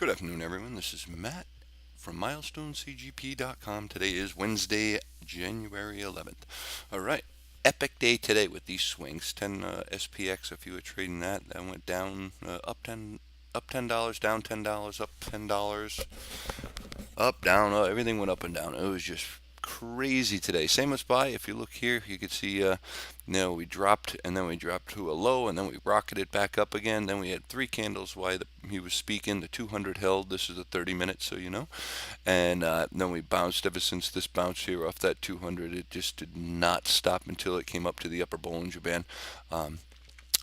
Good afternoon, everyone. This is Matt from MilestoneCGP.com. Today is Wednesday, January 11th. All right, epic day today with these swings. 10 SPX. If you were trading that went down, up $10, down $10, up $10, up, down. Everything went up and down. It was just crazy today. Same as SPY. If you look here, you can see, we dropped and then we dropped to a low and then we rocketed back up again. Then we had three candles while he was speaking. The 200 held. This is a 30 minute, so you know. And then we bounced ever since this bounce here off that 200. It just did not stop until it came up to the upper Bollinger Band.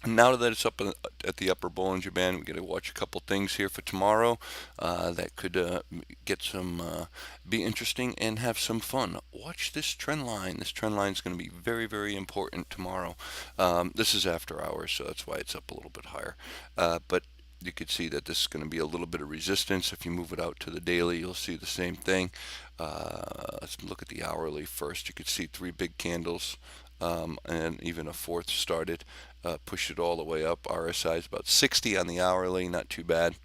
Now that it's up at the upper Bollinger Band, we got to watch a couple things here for tomorrow that could get be interesting and have some fun. Watch this trend line. This trend line is going to be very, very important tomorrow. This is after hours, so that's why it's up a little bit higher. But you could see that this is going to be a little bit of resistance. If you move it out to the daily, you'll see the same thing. Let's look at the hourly first. You could see three big candles. And even a fourth started, pushed it all the way up. RSI is about 60 on the hourly, not too bad.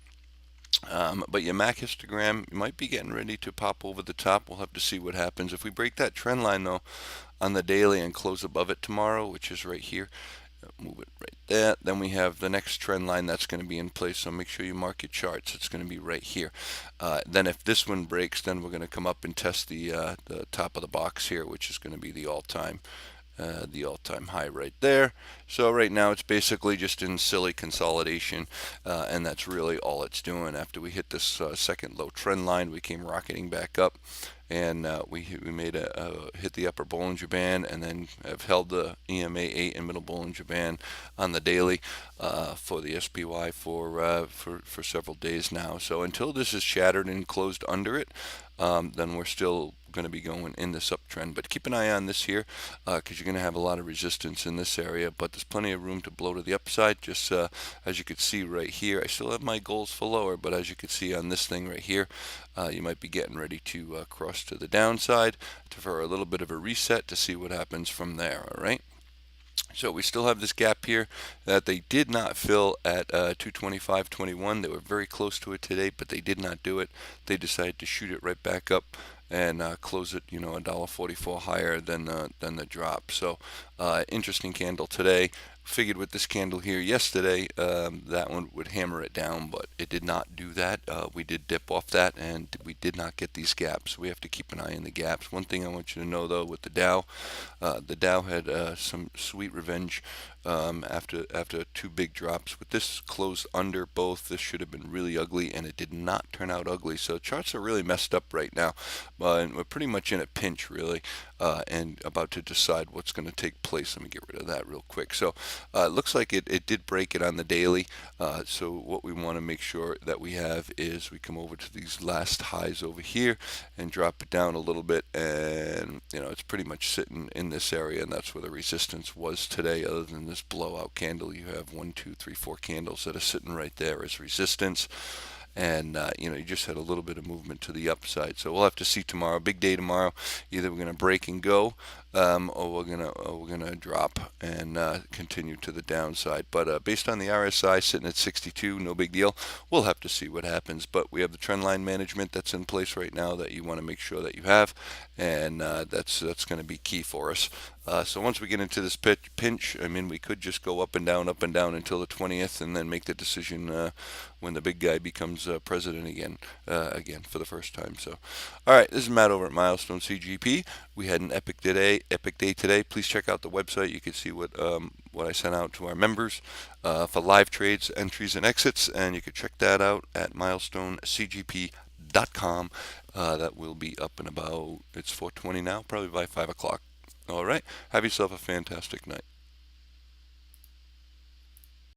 But your MAC histogram might be getting ready to pop over the top. We'll have to see what happens. If we break that trend line, though, on the daily and close above it tomorrow, which is right here, move it right there, then we have the next trend line that's going to be in place, so make sure you mark your charts. It's going to be right here. Then if this one breaks, then we're going to come up and test the top of the box here, which is going to be the all-time high right there. So right now it's basically just in silly consolidation, and that's really all it's doing. After we hit this second low trend line, we came rocketing back up, and we made hit the upper Bollinger Band, and then have held the EMA 8 and middle Bollinger Band on the daily for the SPY for several days now. So until this is shattered and closed under it, then we're still going to be going in this uptrend. But keep an eye on this here, because you're going to have a lot of resistance in this area, but there's plenty of room to blow to the upside. Just as you can see right here, I still have my goals for lower, but as you can see on this thing right here, you might be getting ready to cross to the downside for a little bit of a reset to see what happens from there. All right. So we still have this gap here that they did not fill at 225.21. They were very close to it today, but they did not do it. They decided to shoot it right back up and close it, $1.44 higher than the drop. So interesting candle today. Figured with this candle here yesterday, that one would hammer it down, but it did not do that. We did dip off that, and we did not get these gaps. We have to keep an eye on the gaps. One thing I want you to know, though, with the Dow had some sweet revenge after two big drops. With this closed under both, this should have been really ugly, and it did not turn out ugly. So charts are really messed up right now, and we're pretty much in a pinch, really, and about to decide what's going to take place. Let me get rid of that real quick. So it looks like it did break it on the daily. So what we want to make sure that we have is we come over to these last highs over here and drop it down a little bit, and it's pretty much sitting in this area, and that's where the resistance was today. Other than this blowout candle, you have 1, 2, 3, 4 candles that are sitting right there as resistance. And you just had a little bit of movement to the upside. So we'll have to see tomorrow. Big day tomorrow. Either we're going to break and go, or we're gonna drop and continue to the downside. But based on the RSI sitting at 62, no big deal. We'll have to see what happens. But we have the trend line management that's in place right now that you want to make sure that you have, and that's going to be key for us. So once we get into this pinch, I mean, we could just go up and down until the 20th, and then make the decision when the big guy becomes president again for the first time. So, all right, this is Matt over at Milestone CGP. We had an epic day today. Please check out the website. You can see what I sent out to our members for live trades, entries, and exits, and you can check that out at milestonecgp.com. That will be up in about, it's 4:20 now, probably by 5 o'clock. All right. Have yourself a fantastic night.